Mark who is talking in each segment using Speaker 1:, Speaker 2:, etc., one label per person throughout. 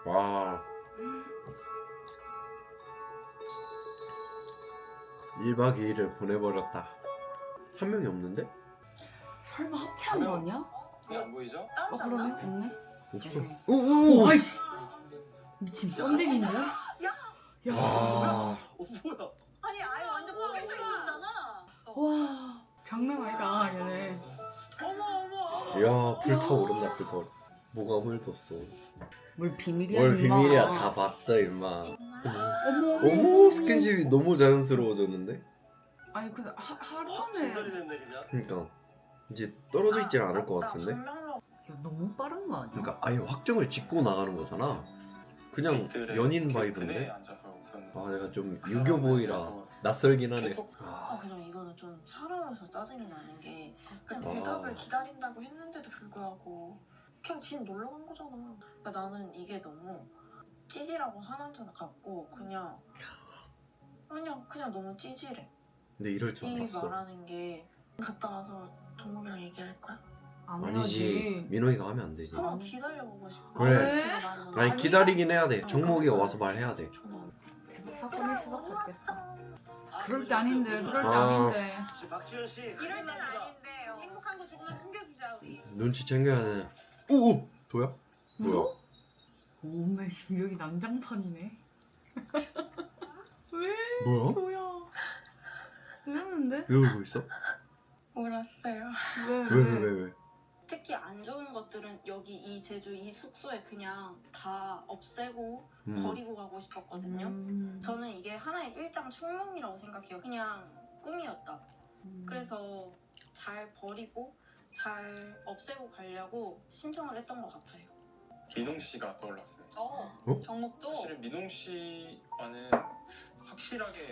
Speaker 1: 와 1박 2일을 보내버렸다. 한 명이 없는데?
Speaker 2: 설마 합체한 거 아니야?
Speaker 3: 이게 안 보이죠?
Speaker 2: 어 그러네 없네.
Speaker 1: 없어. 오오.
Speaker 2: 와이씨 미친 썬댕인데요? 야.
Speaker 1: 와.
Speaker 3: 뭐야?
Speaker 4: 아니 아예 완전 포개져 있었잖아.
Speaker 2: 와 장난 아니다 얘네.
Speaker 1: 야 불타오른다 불타오르. 뭐가 아무 일도 없어.
Speaker 2: 뭘 비밀이야
Speaker 1: 뭘
Speaker 2: 임마.
Speaker 1: 비밀이야 다 봤어 임마.
Speaker 2: 어머
Speaker 1: 어머 스킨십이 너무 자연스러워졌는데?
Speaker 2: 아니 근데 하루
Speaker 3: 진전이
Speaker 2: 만에
Speaker 3: 된 내리면?
Speaker 1: 그러니까 이제 떨어져 있질 않을 것 같은데?
Speaker 2: 야 너무 빠른 거 아니야?
Speaker 1: 그러니까 아예 확정을 짓고 나가는 거잖아. 그냥 연인 바이브인데? 아 내가 좀 유교보이라 낯설긴 하네.
Speaker 4: 그냥 이거는 좀 살아면서 짜증이 나는 게 그냥
Speaker 1: 아.
Speaker 4: 대답을 기다린다고 했는데도 불구하고 그냥 진 놀러 간 거잖아. 그러니까 나는 이게 너무 찌질하고 하남자 같고 그냥 너무 찌질해.
Speaker 1: 근데 이럴 줄
Speaker 4: 이
Speaker 1: 알았어.
Speaker 4: 말하는 게 갔다 와서 정목이랑 얘기할 거야?
Speaker 2: 안
Speaker 1: 아니지
Speaker 2: 해야지.
Speaker 1: 민호이가 하면 안 되지.
Speaker 4: 한번 기다려보고 싶어.
Speaker 1: 그래.
Speaker 4: 그냥 나는
Speaker 1: 아니
Speaker 4: 아니,
Speaker 1: 기다리긴 해야 돼. 정목이가 와서 말해야 돼.
Speaker 4: 저는
Speaker 2: 대박 사건일 수밖에 없겠다.
Speaker 3: 아,
Speaker 2: 그럴 때 아닌데 그럴 때
Speaker 1: 아.
Speaker 2: 아닌데.
Speaker 3: 지금 박지현 씨
Speaker 4: 이럴
Speaker 3: 큰일
Speaker 4: 때는
Speaker 3: 납니다.
Speaker 4: 아닌데 행복한 거 조금만 숨겨주자 우리.
Speaker 1: 눈치 챙겨야 돼. 오오 도야? 뭐야?
Speaker 2: 오메 여기 난장판이네. 왜?
Speaker 1: 뭐야?
Speaker 2: 뭐야? 이러는데?
Speaker 1: 왜 울고 있어?
Speaker 4: 몰랐어요.
Speaker 1: 왜?
Speaker 4: 특히 안 좋은 것들은 여기 이 제주 이 숙소에 그냥 다 없애고 버리고 가고 싶었거든요. 저는 이게 하나의 일장 충몽이라고 생각해요. 그냥 꿈이었다. 그래서 잘 버리고 잘 없애고 가려고 신청을 했던 것 같아요.
Speaker 5: 민홍 씨가 떠올랐어요.
Speaker 1: 어?
Speaker 4: 정목도
Speaker 5: 사실은 민홍 씨와는 확실하게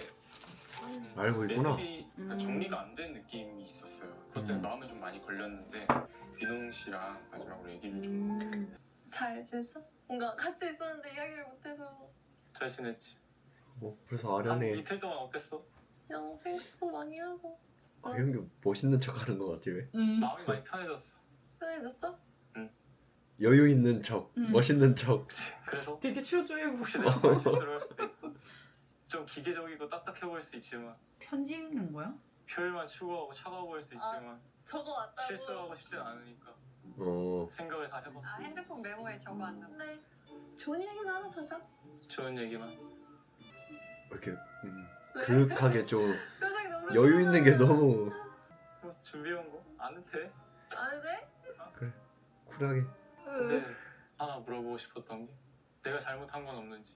Speaker 1: 알고 있구나.
Speaker 5: 매듭이 정리가 안 된 느낌이 있었어요. 그것 때문에 마음에 좀 많이 걸렸는데 민홍 씨랑 마지막으로 얘기를 좀
Speaker 4: 잘 지냈어? 뭔가 같이 있었는데 이야기를 못해서
Speaker 5: 잘 지냈지.
Speaker 1: 그래서
Speaker 5: 한
Speaker 1: 아련해.
Speaker 5: 이틀 동안 어땠어?
Speaker 4: 그냥 생각도 많이 하고
Speaker 1: 아, 형이 멋있는 척하는 것 같지 왜?
Speaker 5: 마음이 많이 편해졌어.
Speaker 4: 편해졌어?
Speaker 1: 여유 있는 척, 멋있는 척.
Speaker 5: 그래서
Speaker 2: 되게 초조해
Speaker 5: 혹시
Speaker 2: 보여.
Speaker 5: 내가 뭐 실수를 할 수도 있고 좀 기계적이고 딱딱해 보일 수 있지만
Speaker 2: 편지 읽는 거야?
Speaker 5: 효율만 추구하고 차가워 보일 수 있지만
Speaker 4: 저거 왔다고
Speaker 5: 실수하고 싶진 않으니까
Speaker 1: 어.
Speaker 5: 생각을 다 해봤어.
Speaker 4: 핸드폰 메모에 적어왔나? 네 좋은 얘기만 하나 더 자.
Speaker 5: 좋은 얘기만.
Speaker 1: 이렇게 그윽하게 좀
Speaker 4: 표정이 너무
Speaker 1: 여유 있는 게 너무
Speaker 5: 그래서 준비해온 거 안 해도 돼?
Speaker 4: 안 해도 돼?
Speaker 1: 쿨하게.
Speaker 5: 근데 하나 물어보고 싶었던 게 내가 잘못한 건 없는지.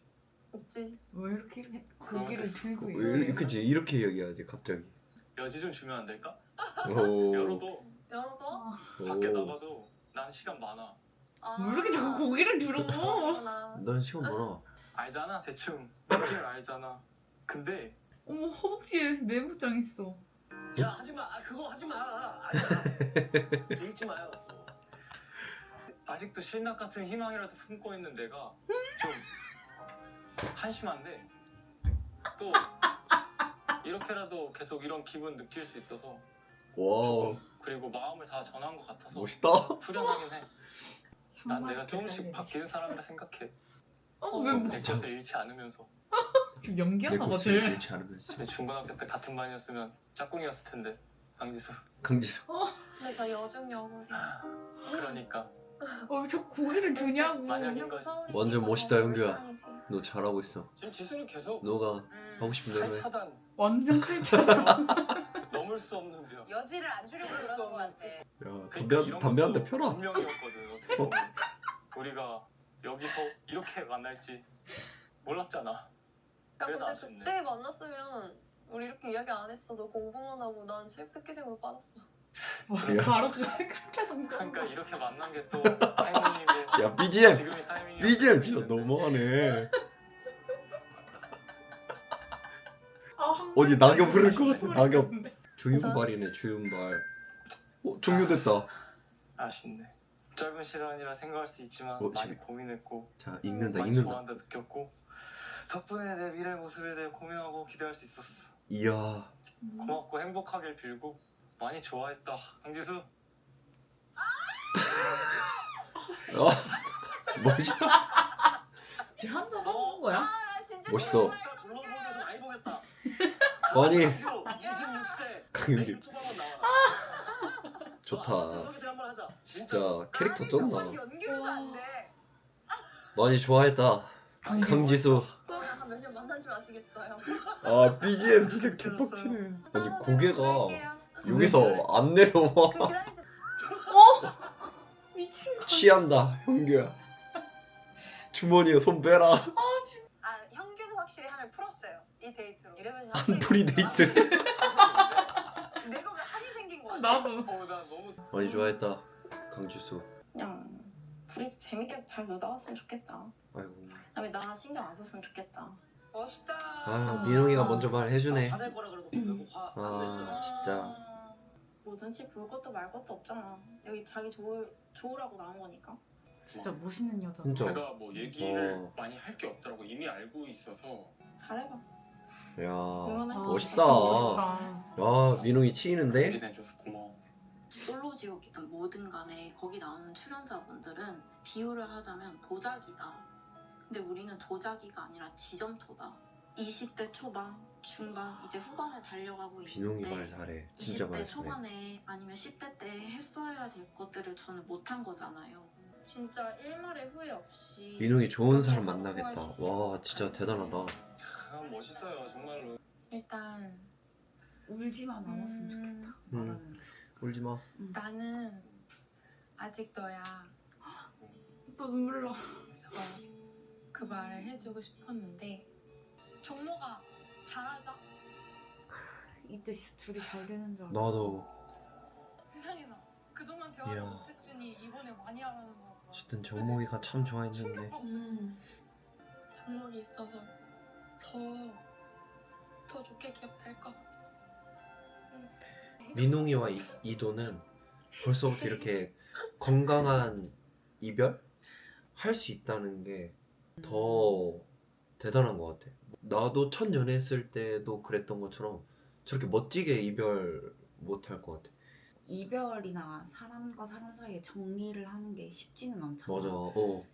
Speaker 4: 없지.
Speaker 2: 왜 이렇게
Speaker 5: 그건
Speaker 2: 고기를
Speaker 5: 됐어.
Speaker 2: 들고
Speaker 1: 그치 이렇게 얘기하지 갑자기.
Speaker 5: 여지 좀 주면 안 될까?
Speaker 1: 오.
Speaker 5: 열어도
Speaker 4: 열어둬?
Speaker 5: 밖에
Speaker 1: 오.
Speaker 5: 나가도 난 시간 많아.
Speaker 2: 왜 이렇게 자꾸 고기를 들어?
Speaker 4: 그러구나.
Speaker 1: 난 시간 많아.
Speaker 5: 알잖아 대충 느낌을 알잖아. 근데
Speaker 2: 어머 허벅지에 메모장 있어.
Speaker 3: 야 하지마 그거 하지마 아니야 읽지 마요.
Speaker 5: 아직도 신락 같은 희망이라도 품고 있는 내가 좀 한심한데 또 이렇게라도 계속 이런 기분 느낄 수 있어서
Speaker 1: 와
Speaker 5: 그리고 마음을 다 전한 것 같아서
Speaker 1: 멋있다.
Speaker 5: 후련하긴 해. 난 내가 조금씩 바뀌는 사람이라 생각해.
Speaker 2: 왜
Speaker 5: 내 것을 잃지 않으면서.
Speaker 2: 지금
Speaker 1: 내
Speaker 2: 연기하나 봐
Speaker 1: 것을
Speaker 2: 쟤.
Speaker 1: 잃지 않으면서.
Speaker 5: 내 중고등학교 때 같은 반이었으면 짝꿍이었을 텐데 강지수.
Speaker 1: 강지수.
Speaker 4: 근데 저 여중 여고생.
Speaker 5: 그러니까
Speaker 2: 저 고기를 드냐고.
Speaker 5: 만약에
Speaker 1: 완전 멋있다, 영규야. 너 잘하고 있어.
Speaker 3: 지금 지수는 계속
Speaker 1: 너가 하고 싶은 대로 해.
Speaker 3: 차단
Speaker 2: 완전 칼차다.
Speaker 3: 넘을 수 없는 벽.
Speaker 4: 여지를 안 주려고
Speaker 3: 그럴 수
Speaker 4: 그러는 것
Speaker 3: 없는
Speaker 4: 같아.
Speaker 1: 야
Speaker 5: 그러니까 이런
Speaker 1: 담배 한 대
Speaker 5: 것도
Speaker 1: 펴라.
Speaker 5: 운명이었거든. 어떻게 보면 우리가 여기서 이렇게 만날지 몰랐잖아.
Speaker 4: 야
Speaker 5: 그래서
Speaker 4: 근데
Speaker 5: 아쉽네.
Speaker 4: 그때 만났으면 우리 이렇게 이야기 안 했어. 너 공부만 하고 난 체육특기생으로 빠졌어.
Speaker 2: 바로 칼차던 거.
Speaker 5: 그러니까 이렇게 만난 게 또 타이밍인데
Speaker 1: 야 BGM.
Speaker 5: 지금이 타이밍이
Speaker 1: BGM 진짜 너무하네. 어디 낙엽 흐를 것 같아, 낙엽. 주윤발이네 주윤발. 종료됐다.
Speaker 5: 아쉽네. 짧은 시간이라 생각할 수 있지만
Speaker 1: 어,
Speaker 5: 많이
Speaker 1: 지금-
Speaker 5: 고민했고
Speaker 1: 자 읽는다
Speaker 5: 많이
Speaker 1: 읽는다.
Speaker 5: 좋아한다 느꼈고 덕분에 내 미래 모습에 대해 고민하고 기대할 수 있었어.
Speaker 1: 이야.
Speaker 5: 고맙고 행복하길 빌고 많이 좋아했다 강지수.
Speaker 1: 멋있다.
Speaker 2: 한잔 하는 거야?
Speaker 4: 나 진짜
Speaker 1: 멋있어.
Speaker 3: 스타 둘러보는 데서 많이 보겠다.
Speaker 1: 아니.
Speaker 3: 26세.
Speaker 1: 강윤규.
Speaker 3: 유튜브 한번 나와라.
Speaker 1: 좋다.
Speaker 3: 소개팅 한번 하자.
Speaker 1: 진짜 캐릭터 쩐다.
Speaker 4: 연기로도 안 돼.
Speaker 1: 많이 좋아했다. 강지수.
Speaker 4: 한 몇 년 만난 줄 아시겠어요?
Speaker 1: 아 BGM 진짜 개빡치네. 아니 고개가
Speaker 4: 그럴게요.
Speaker 1: 여기서 안 내려와.
Speaker 4: 그 기다리지.
Speaker 2: 미친 거.
Speaker 1: 취한다 형규야. 주머니에 손 빼라.
Speaker 4: 아 현규는 확실히 한을 풀었어요. 이 데이트로. 이러면
Speaker 1: 한풀이 데이트.
Speaker 4: 내가 왜 한이 생긴 거야?
Speaker 2: 나도.
Speaker 5: 나 너무
Speaker 1: 많이 좋아했다. 강지수.
Speaker 4: 그냥 둘이 재밌게 잘 놀다 왔으면 좋겠다.
Speaker 1: 아이고.
Speaker 4: 그다음에 나 신경 안 썼으면 좋겠다. 멋있다.
Speaker 1: 아 민홍이가 먼저 말해주네.
Speaker 3: 화낼 거라 그래도 결국 화안 냈잖아.
Speaker 1: 아 진짜.
Speaker 4: 뭐 눈치 볼 것도 말 것도 없잖아. 여기 자기 좋으라고 나온 거니까.
Speaker 2: 진짜 멋있는 여자.
Speaker 1: 진짜.
Speaker 5: 제가 뭐 얘기를
Speaker 1: 어.
Speaker 5: 많이 할 게 없더라고. 이미 알고 있어서.
Speaker 4: 잘해봐.
Speaker 1: 야
Speaker 4: 응원해.
Speaker 1: 멋있다.
Speaker 2: 진짜 멋있다.
Speaker 1: 야 민홍이 치이는데?
Speaker 5: 얘기해줘서 고마워.
Speaker 4: 솔로지옥이든 뭐든 간에 거기 나오는 출연자분들은 비유를 하자면 도자기다. 근데 우리는 도자기가 아니라 지점토다. 20대 초반, 중반, 이제 후반에 달려가고
Speaker 1: 민홍이 말
Speaker 4: 있는데
Speaker 1: 잘해. 진짜
Speaker 4: 20대
Speaker 1: 말 잘해.
Speaker 4: 초반에 아니면 10대 때 했어야 될 것들을 저는 못한 거잖아요. 진짜 일말의 후회 없이
Speaker 1: 민홍이 좋은 사람
Speaker 4: 거기에
Speaker 1: 만나겠다.
Speaker 4: 성공할 수 있을
Speaker 1: 와
Speaker 4: 것
Speaker 1: 진짜
Speaker 4: 같아요.
Speaker 1: 대단하다.
Speaker 5: 참 멋있어요 정말로.
Speaker 6: 일단
Speaker 2: 울지만 않았으면 좋겠다. 말하는
Speaker 1: 울지 마.
Speaker 6: 나는 아직 너야.
Speaker 2: 또 눈물 나.
Speaker 6: 그래서 그 말을 해주고 싶었는데 종모가 잘하자.
Speaker 2: 이때 진짜 둘이 잘 되는 줄 알았어.
Speaker 1: 나도.
Speaker 6: 세상에나 그동안 대화를
Speaker 1: 이야.
Speaker 6: 못했으니 이번에 많이 하라는 거.
Speaker 1: 어쨌든 정목이가 참 좋아했는데.
Speaker 6: 충격받았어. 종목이 있어서 더 좋게 기억될 것 같아.
Speaker 1: 민홍이와 이도는 벌써부터 이렇게 건강한 이별? 할 수 있다는 게 더 대단한 것 같아. 나도 첫 연애했을 때도 그랬던 것처럼 저렇게 멋지게 이별 못 할 것 같아.
Speaker 7: 이별이나 사람과 사람 사이에 정리를 하는 게 쉽지는 않잖아.
Speaker 1: 맞아.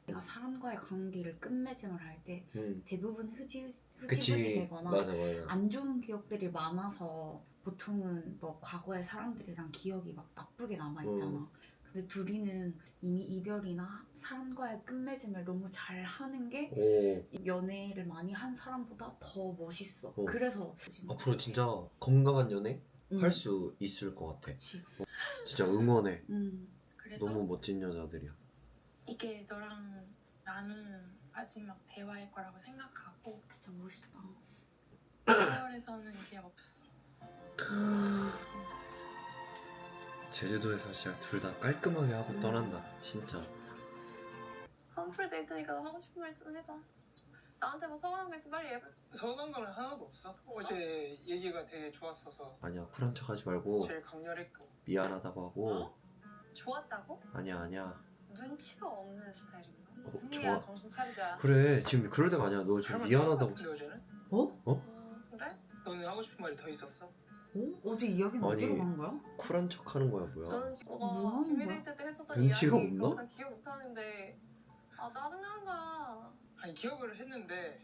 Speaker 7: 내가 사람과의 관계를 끝맺음을 할 때
Speaker 1: 응.
Speaker 7: 대부분 흐지부지
Speaker 1: 그치.
Speaker 7: 되거나
Speaker 1: 맞아 맞아.
Speaker 7: 안 좋은 기억들이 많아서 보통은 뭐 과거의 사람들이랑 기억이 막 나쁘게 남아 있잖아. 근데 둘이는 이미 이별이나 사람과의 끝맺음을 너무 잘 하는 게
Speaker 1: 오.
Speaker 7: 연애를 많이 한 사람보다 더 멋있어.
Speaker 1: 오.
Speaker 7: 그래서
Speaker 1: 앞으로 진짜 건강한 연애
Speaker 7: 응.
Speaker 1: 할 수 있을 것 같아.
Speaker 7: 그치.
Speaker 1: 진짜 응원해.
Speaker 6: 그래서
Speaker 1: 너무 멋진 여자들이야.
Speaker 6: 이게 너랑 나는 마지막 대화일 거라고 생각하고
Speaker 7: 진짜 멋있다.
Speaker 6: 2월에서는 이제 없어.
Speaker 1: 제주도에서 진짜 둘 다 깔끔하게 하고 떠난다. 진짜.
Speaker 7: 진짜.
Speaker 4: 험프리 데이트니까 너 하고 싶은 말씀 해봐. 나한테 뭐 서운한 거 있으면 빨리 얘기해.
Speaker 8: 서운한 거는 하나도 없어. 어제 얘기가 되게 좋았어서
Speaker 1: 아니야 쿨한 척하지 말고
Speaker 8: 제일 강렬했고.
Speaker 1: 미안하다고 하고.
Speaker 4: 좋았다고?
Speaker 1: 아니야.
Speaker 4: 눈치가 없는 스타일이구나.
Speaker 1: 좋아.
Speaker 4: 정신 차리자.
Speaker 1: 그래 지금 그럴 때가 아니야. 너 지금
Speaker 8: 할말
Speaker 1: 미안하다고.
Speaker 8: 같은데 어제는?
Speaker 4: 그래?
Speaker 8: 너는 하고 싶은 말이 더 있었어?
Speaker 7: 어제 이야기는
Speaker 1: 아니,
Speaker 7: 어디로 간 거야?
Speaker 1: 쿨한 척하는 거야 뭐야.
Speaker 4: 너는
Speaker 7: 뭐
Speaker 4: 너가
Speaker 7: 하는
Speaker 4: 비밀
Speaker 7: 거야?
Speaker 4: 데이트 때 했었던
Speaker 1: 눈치가
Speaker 4: 이야기
Speaker 1: 없나?
Speaker 4: 그거 다 기억 못하는데 아 짜증나는 거야.
Speaker 8: 아니 기억을 했는데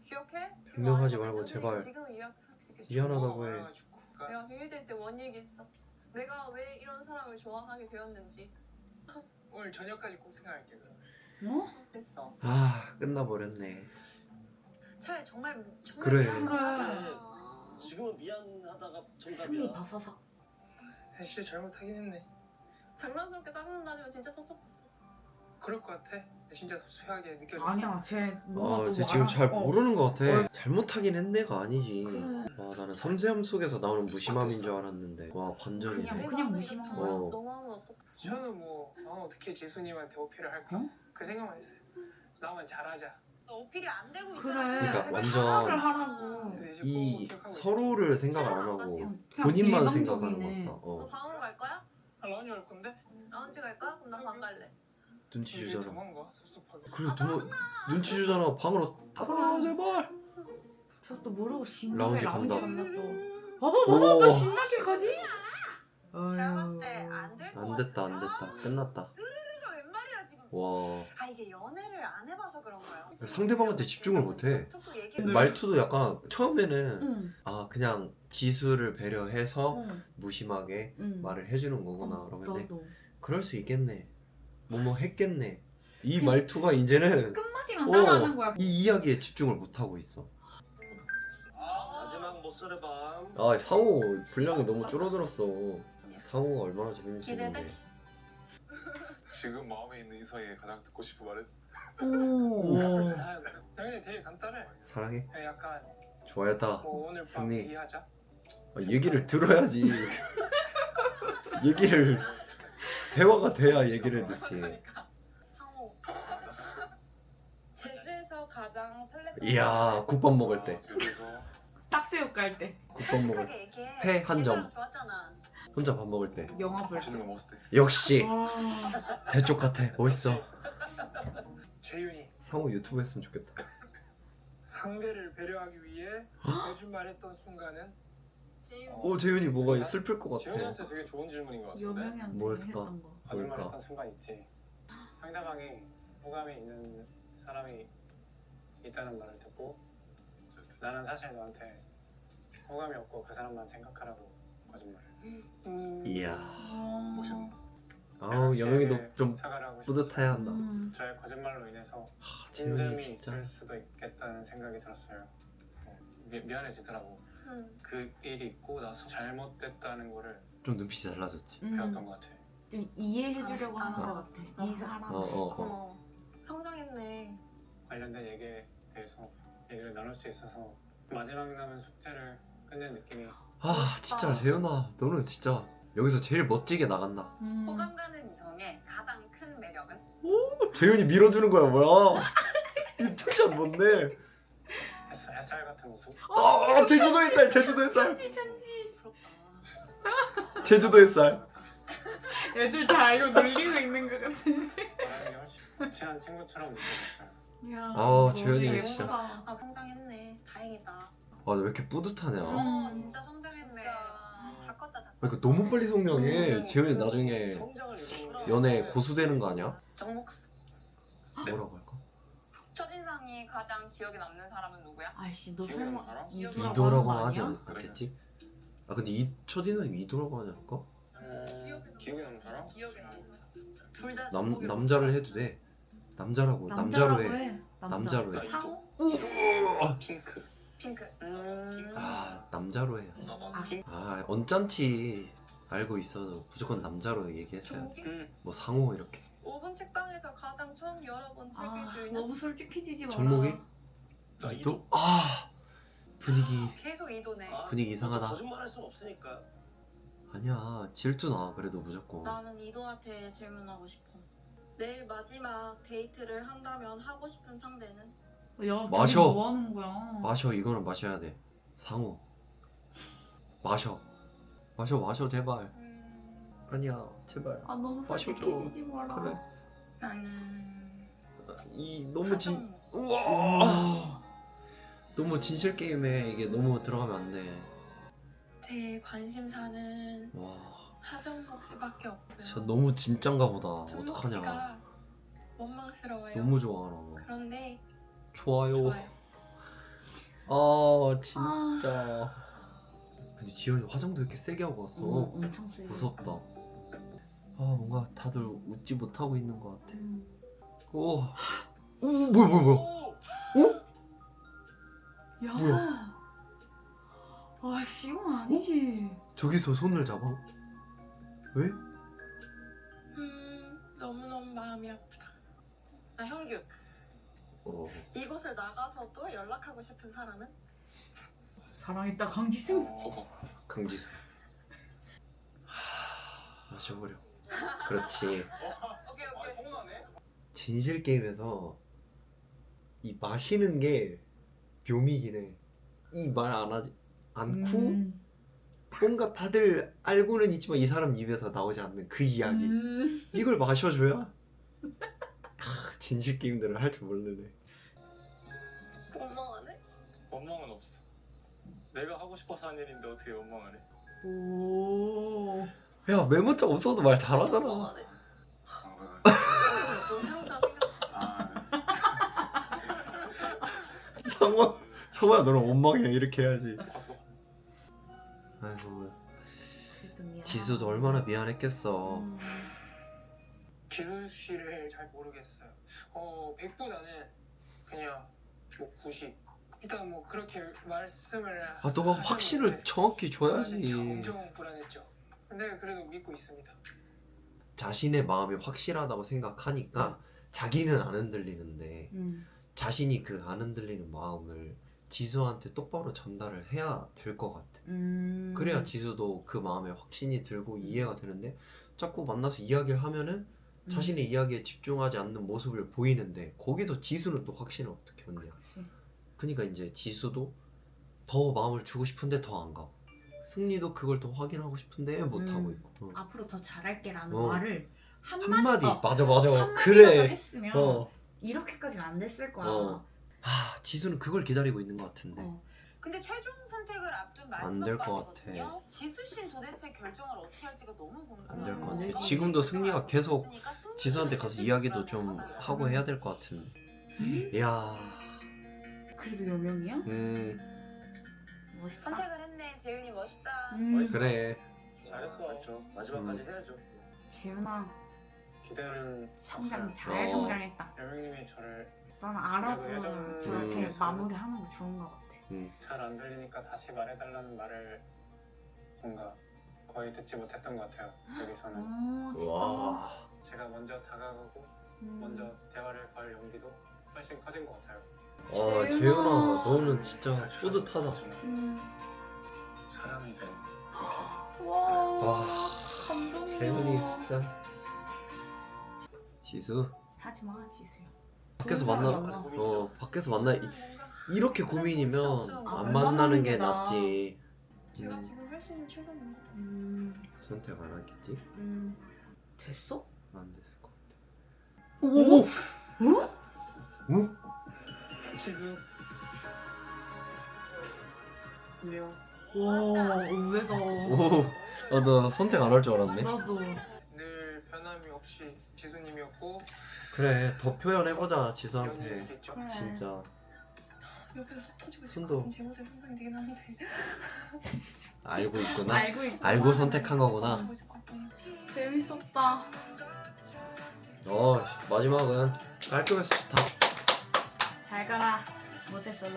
Speaker 4: 기억해? 지금
Speaker 1: 증명하지
Speaker 4: 안
Speaker 1: 말고
Speaker 4: 해도
Speaker 1: 제발.
Speaker 4: 되니까 지금 이야기할 수 있겠지.
Speaker 1: 미안하다고
Speaker 8: 뭐가
Speaker 1: 해.
Speaker 8: 많아가지고. 그러니까
Speaker 4: 내가 비밀 데이트 때 원 얘기했어. 내가 왜 이런 사람을 좋아하게 되었는지.
Speaker 8: 오늘 저녁까지 꼭 생각할게 그럼.
Speaker 4: 됐어.
Speaker 1: 아 끝나버렸네.
Speaker 4: 차라리 정말
Speaker 1: 그래.
Speaker 4: 미안하다.
Speaker 3: 지금은 미안하다가
Speaker 7: 숨이
Speaker 3: 정답이야.
Speaker 7: 바사삭.
Speaker 8: 진짜 잘못하긴 했네.
Speaker 4: 장난스럽게 짜증난다지만 진짜 섭섭했어.
Speaker 8: 그럴 것 같아. 진짜 섭섭하게 느껴졌어.
Speaker 2: 아니야, 쟤 뭐가 또
Speaker 1: 쟤 지금 잘
Speaker 2: 알아.
Speaker 1: 모르는 것 같아. 잘못하긴 했네가 아니지.
Speaker 7: 그래.
Speaker 1: 와 나는 섬세함 속에서 나오는 무심함인 줄 알았는데 와 반전이네.
Speaker 7: 그냥 무심한 거야.
Speaker 1: 어.
Speaker 4: 너 마음은 어떡해?
Speaker 8: 저는 뭐 어떻게 지수님한테 어필을 할까? 그 생각만 했어요. 나만 잘하자.
Speaker 4: 너 어필이 안 되고
Speaker 2: 그래.
Speaker 4: 있잖아.
Speaker 1: 그러니까 완전
Speaker 2: 사랑을 하라고.
Speaker 8: 근데 이제
Speaker 1: 이
Speaker 8: 꼭 기억하고 있을게.
Speaker 1: 서로를 생각 안
Speaker 4: 실망 안
Speaker 1: 하고
Speaker 4: 가세요.
Speaker 1: 본인만
Speaker 2: 그냥
Speaker 1: 생각하는
Speaker 2: 일방적이네.
Speaker 1: 것 같다.
Speaker 4: 너 방으로 갈 거야?
Speaker 8: 아, 라운지 갈 건데?
Speaker 4: 라운지 갈 거야? 그럼 나 방 갈래.
Speaker 1: 눈치
Speaker 8: 왜
Speaker 1: 주잖아.
Speaker 8: 도망가? 섭섭하게.
Speaker 1: 그래 눈치 주잖아. 방으로 따라 제발.
Speaker 2: 저또 모르고 신나게
Speaker 1: 라운지
Speaker 2: 라운지
Speaker 1: 간다.
Speaker 2: 간다 또. 봐봐,
Speaker 1: 오.
Speaker 2: 또 신나게 가지?
Speaker 4: 제가 봤을 때 안 될 것
Speaker 1: 안
Speaker 4: 같은데.
Speaker 1: 됐다 안 됐다. 끝났다.
Speaker 4: 그러니까 웬 말이야 지금
Speaker 1: 와.
Speaker 9: 아 이게 연애를 안 해봐서 그런가요?
Speaker 1: 상대방한테 집중을 못해.
Speaker 9: 툭툭 얘기.
Speaker 1: 말투도 약간 처음에는
Speaker 7: 응.
Speaker 1: 아 그냥 지수를 배려해서
Speaker 7: 응.
Speaker 1: 무심하게
Speaker 7: 응.
Speaker 1: 말을 해주는 거구나.
Speaker 7: 어,
Speaker 1: 그러는데
Speaker 7: 나도.
Speaker 1: 그럴 수 있겠네. 뭐뭐 했겠네. 이
Speaker 7: 그-
Speaker 1: 말투가 이제는
Speaker 7: 끝마디만 따라하는 거야.
Speaker 1: 이 이야기에 집중을 못 하고 있어.
Speaker 3: 마지막 못살의 밤.
Speaker 1: 아 상호 분량이 너무 줄어들었어. 상호가 얼마나 재밌는지
Speaker 4: 기대돼?
Speaker 1: 모르겠네.
Speaker 10: 지금 마음에 있는 이성에 가장 듣고 싶은 말은
Speaker 7: 오.
Speaker 8: 아, 당연히 되게 간단해.
Speaker 1: 사랑해.
Speaker 8: 그냥 약간
Speaker 1: 좋아했다.
Speaker 8: 뭐 오늘 밤
Speaker 1: 승리.
Speaker 8: 얘기하자.
Speaker 1: 아, 얘기를 들어야지. 얘기를 대화가 돼야 얘기를 듣지.
Speaker 4: 상호. 제주에서 가장 설렜던
Speaker 1: 이야 국밥 먹을 때.
Speaker 10: 제주에서
Speaker 7: 딱새우 깔 때.
Speaker 1: 국밥 먹을 때.
Speaker 9: 솔직하게 얘기해.
Speaker 1: 회 한 점.
Speaker 9: 제주랑 좋았잖아.
Speaker 1: 혼자 밥 먹을 때.
Speaker 7: 영화 볼 때.
Speaker 10: 맛있는 거 먹었을 때
Speaker 1: 역시
Speaker 7: 아.
Speaker 1: 대쪽 같아. 멋있어.
Speaker 8: 재윤이
Speaker 1: 상호 유튜브 했으면 좋겠다.
Speaker 8: 상대를 배려하기 위해 거짓말했던 순간은
Speaker 1: 재윤이 뭐가 슬플 것 같아.
Speaker 3: 재현이한테 되게 좋은 질문인 것 같은데.
Speaker 7: 여명이한테
Speaker 1: 뭐였을까?
Speaker 7: 했던 거.
Speaker 1: 뭘까?
Speaker 8: 거짓말했던 순간 있지. 상대방이 호감이 있는 사람이 있다는 말을 듣고 나는 사실 너한테 호감이 없고 그 사람만 생각하라고 거짓말을.
Speaker 1: 이야.
Speaker 10: 멋있네.
Speaker 1: 아우 여명이도 좀
Speaker 8: 사과를 하고 싶었어.
Speaker 1: 뿌듯해야 한다.
Speaker 8: 저의 거짓말로 인해서
Speaker 1: 재윤이
Speaker 8: 힘듦이
Speaker 1: 진짜.
Speaker 8: 있을 수도 있겠다는 생각이 들었어요. 미안해지더라고. 그 일이 있고 나서 잘못됐다는 거를
Speaker 1: 좀 눈빛이 달라졌지.
Speaker 8: 배웠던 것 같아.
Speaker 7: 좀 이해해주려고 하는 것 같아. 이 사람.
Speaker 9: 성장했네.
Speaker 8: 관련된 얘기에 대해서 얘기를 나눌 수 있어서 마지막 남은 숙제를 끝낸 느낌이.
Speaker 1: 아 진짜 재윤아 너는 진짜 여기서 제일 멋지게 나갔나.
Speaker 9: 호감 가는 이성의 가장 큰 매력은?
Speaker 1: 재윤이 밀어주는 거야 뭐야. 이 투샷 뭔데.
Speaker 8: 햇살 같은 모습.
Speaker 1: 아 제주도 햇살 제주도 햇살
Speaker 7: 편지.
Speaker 9: 부럽다.
Speaker 1: 제주도 햇살.
Speaker 7: 애들 다 이거 놀리고 있는 것 같아.
Speaker 8: 바람이 훨씬 친한 친구처럼 느껴졌어요.
Speaker 7: 야,
Speaker 1: 아우,
Speaker 7: 너무
Speaker 1: 재현이가
Speaker 7: 예쁘다.
Speaker 1: 진짜.
Speaker 4: 아 성장했네. 다행이다.
Speaker 1: 아 너 왜 이렇게 뿌듯하냐.
Speaker 4: 진짜 성장했네.
Speaker 9: 다 컸다 다 컸어.
Speaker 1: 그러니까 너무 빨리 성장해. 재윤이 나중에
Speaker 3: 성장을 이루는
Speaker 1: 연애 고수되는 거 아니야?
Speaker 4: 정목수.
Speaker 1: 뭐라고 할까?
Speaker 9: 첫인상이 가장 기억에 남는 사람은 누구야?
Speaker 7: 아이씨 너
Speaker 8: 기억에
Speaker 7: 설마
Speaker 8: 남는 사람?
Speaker 1: 이도라고
Speaker 7: 하는 거
Speaker 1: 하지
Speaker 7: 아니야?
Speaker 1: 않겠지? 아 근데 이 첫인상이 이도라고 하지 않을까?
Speaker 8: 기억에 남는 사람?
Speaker 9: 기억에 남는 둘다
Speaker 1: 남자를 해도 돼. 남자라고 남자로 해.
Speaker 7: 남자.
Speaker 1: 남자로 해.
Speaker 7: 상호?
Speaker 8: 핑크.
Speaker 9: 핑크.
Speaker 1: 아 남자로 해.
Speaker 7: 아.
Speaker 1: 아 언짢지. 알고 있어도 무조건 남자로 얘기했어야 돼. 뭐 상호 이렇게.
Speaker 4: 5분 책방에서 가장 처음 열어본 책의
Speaker 7: 아,
Speaker 4: 주인은
Speaker 7: 너무 솔직해지지 마라.
Speaker 1: 절목이?
Speaker 3: 아,
Speaker 1: 이도? 아 분위기
Speaker 9: 계속 이도네.
Speaker 1: 분위기 이상하다.
Speaker 3: 거짓말할 순 없으니까.
Speaker 1: 아니야 질투나 그래도 무조건.
Speaker 4: 나는 이도한테 질문하고 싶어. 내일 마지막 데이트를 한다면 하고 싶은 상대는?
Speaker 7: 야,
Speaker 1: 마셔.
Speaker 7: 둘이 뭐 하는 거야?
Speaker 1: 마셔 이거는 마셔야 돼. 상호 마셔 제발. 아니야 제발.
Speaker 7: 아 너무
Speaker 1: 마셔줘.
Speaker 7: 솔직해지지 마라.
Speaker 1: 그래.
Speaker 4: 나는
Speaker 1: 이 너무 진
Speaker 4: 하정우.
Speaker 1: 우와 너무 진실 게임에 이게 너무 들어가면 안 돼.
Speaker 6: 제 관심사는
Speaker 1: 와
Speaker 6: 하정목 씨밖에
Speaker 1: 진짜
Speaker 6: 없고요.
Speaker 1: 너무 진짠가 보다.
Speaker 6: 정목
Speaker 1: 어떡하냐.
Speaker 6: 씨가 원망스러워요.
Speaker 1: 너무 좋아하나.
Speaker 6: 그런데
Speaker 1: 좋아요.
Speaker 6: 좋아요.
Speaker 1: 아 진짜. 근데 지현이 화장도 이렇게 세게 하고 왔어.
Speaker 7: 엄청 세.
Speaker 1: 무섭다. 아 뭔가 다들 웃지 못하고 있는 것 같아. 오, 뭐야?
Speaker 7: 야.
Speaker 1: 뭐야?
Speaker 7: 아 시용 아니지.
Speaker 1: 저기서 손을 잡아? 왜?
Speaker 6: 너무너무 마음이 아프다.
Speaker 4: 나 형규.
Speaker 1: 어.
Speaker 4: 이곳을 나가서도 연락하고 싶은 사람은?
Speaker 7: 사랑했다 강지수.
Speaker 1: 강지수. 마셔버려. 그렇지.
Speaker 9: 오케이 오케이.
Speaker 3: 서운하네.
Speaker 1: 진실 게임에서 이 마시는 게 묘미긴 해. 이 말 안 하지 않고 뭔가 다들 알고는 있지만 이 사람 입에서 나오지 않는 그 이야기. 이걸 마셔줘야 진실 게임들을 할 줄 모르네.
Speaker 4: 원망하네?
Speaker 5: 원망은 없어. 내가 하고 싶어서 한 일인데 어떻게 원망을 해?
Speaker 7: 오.
Speaker 1: 야 메모장 없어도 말 잘하잖아.
Speaker 4: 원망하네. 너
Speaker 1: 성우야 너는 원망이야 이렇게 해야지. 아이고
Speaker 7: 그래도 미안.
Speaker 1: 지수도 얼마나 미안했겠어.
Speaker 8: 지수 씨를 잘 모르겠어요. 100보다는 그냥 뭐 90. 일단 뭐 그렇게 말씀을
Speaker 1: 아 너가
Speaker 8: 하셨는데
Speaker 1: 확신을 정확히 줘야지.
Speaker 8: 불안했죠. 엄청 불안했죠. 근데 그래도 믿고 있습니다.
Speaker 1: 자신의 마음이 확실하다고 생각하니까 자기는 안 흔들리는데 자신이 그 안 흔들리는 마음을 지수한테 똑바로 전달을 해야 될 것 같아. 그래야 지수도 그 마음에 확신이 들고 이해가 되는데 자꾸 만나서 이야기를 하면은 자신의 이야기에 집중하지 않는 모습을 보이는데 거기서 지수는 또 확신을 어떻게 얻냐. 그러니까 이제 지수도 더 마음을 주고 싶은데 더 안 가고 승리도 그걸 더 확인하고 싶은데 못 하고 있고.
Speaker 7: 앞으로 더 잘할게라는
Speaker 1: 어.
Speaker 7: 말을
Speaker 1: 한마디 맞아
Speaker 7: 한마디라도
Speaker 1: 그래.
Speaker 7: 했으면 이렇게까지는 안 됐을 거야.
Speaker 1: 아 지수는 그걸 기다리고 있는 것 같은데.
Speaker 9: 근데 최종 선택을 앞둔
Speaker 1: 안될
Speaker 9: 마지막
Speaker 1: 것
Speaker 9: 밤이거든요. 지수 씨는 도대체 결정을 어떻게 할지가 너무 궁금해요.
Speaker 1: 안 될 것
Speaker 7: 안 될
Speaker 1: 같아.
Speaker 7: 것
Speaker 1: 지금도
Speaker 9: 같아.
Speaker 1: 승리가 계속
Speaker 9: 있으니까 승리를
Speaker 1: 지수한테 가서
Speaker 9: 계속
Speaker 1: 이야기도 좀
Speaker 9: 불안해하거든요.
Speaker 1: 하고 해야 될 것 같은데. 이야.
Speaker 7: 그래도 여명이야? 멋있다.
Speaker 9: 선택을 했네. 재윤이 멋있다.
Speaker 1: 그래.
Speaker 3: 잘했어. 맞죠. 마지막까지 해야죠.
Speaker 7: 재윤아
Speaker 8: 기대는
Speaker 7: 성장 잘
Speaker 1: 어.
Speaker 7: 성장했다.
Speaker 8: 여명님이 저를
Speaker 7: 난 알아도
Speaker 8: 그래도 예전
Speaker 7: 저렇게
Speaker 8: 기억에서
Speaker 7: 마무리하는 거 좋은 것 같아.
Speaker 8: 잘 안 들리니까 다시 말해달라는 말을 뭔가 거의 듣지 못했던 것 같아요. 여기서는
Speaker 7: 진짜.
Speaker 1: 와.
Speaker 8: 제가 먼저 다가가고 먼저 대화를 걸 용기도 훨씬 커진 것 같아요.
Speaker 1: 아 재윤아 너는 진짜 뿌듯하다.
Speaker 8: 사람이 된
Speaker 1: 와
Speaker 7: 감동이야.
Speaker 1: 재윤이 진짜. 지수
Speaker 7: 하지마 지수야.
Speaker 1: 밖에서
Speaker 7: 그런
Speaker 1: 만나.
Speaker 7: 사람 만나.
Speaker 1: 밖에서 만나. 이렇게 고민이면
Speaker 7: 아,
Speaker 1: 안
Speaker 7: 만나는
Speaker 1: 만나는
Speaker 7: 게
Speaker 1: 게
Speaker 7: 나아.
Speaker 1: 낫지.
Speaker 6: 제가 지금 할 수 있는 최선인 것 같아요.
Speaker 1: 선택 안 하겠지?
Speaker 7: 됐어?
Speaker 1: 안 됐을 것 같아. 오!
Speaker 8: 지수 안녕.
Speaker 7: 와 의외다.
Speaker 1: 오! 아, 나 선택 안 할 줄 알았네.
Speaker 7: 나도.
Speaker 8: 늘 변함이 없이 지수님이었고
Speaker 1: 그래, 더 표현해보자, 지수한테.
Speaker 8: 연인이겠죠.
Speaker 7: 그래.
Speaker 1: 진짜.
Speaker 6: 옆에서 속 터지고 있을
Speaker 1: 손도.
Speaker 6: 것 같은 제 모습이 상상이 되긴 하는데
Speaker 1: 알고 있구나.
Speaker 7: 알고 있구나.
Speaker 1: 알고 선택한 거구나.
Speaker 6: 보고 있을 것 같구나.
Speaker 7: 재밌었다.
Speaker 1: 마지막은 깔끔해서 좋다.
Speaker 7: 잘 가라. 모태솔로.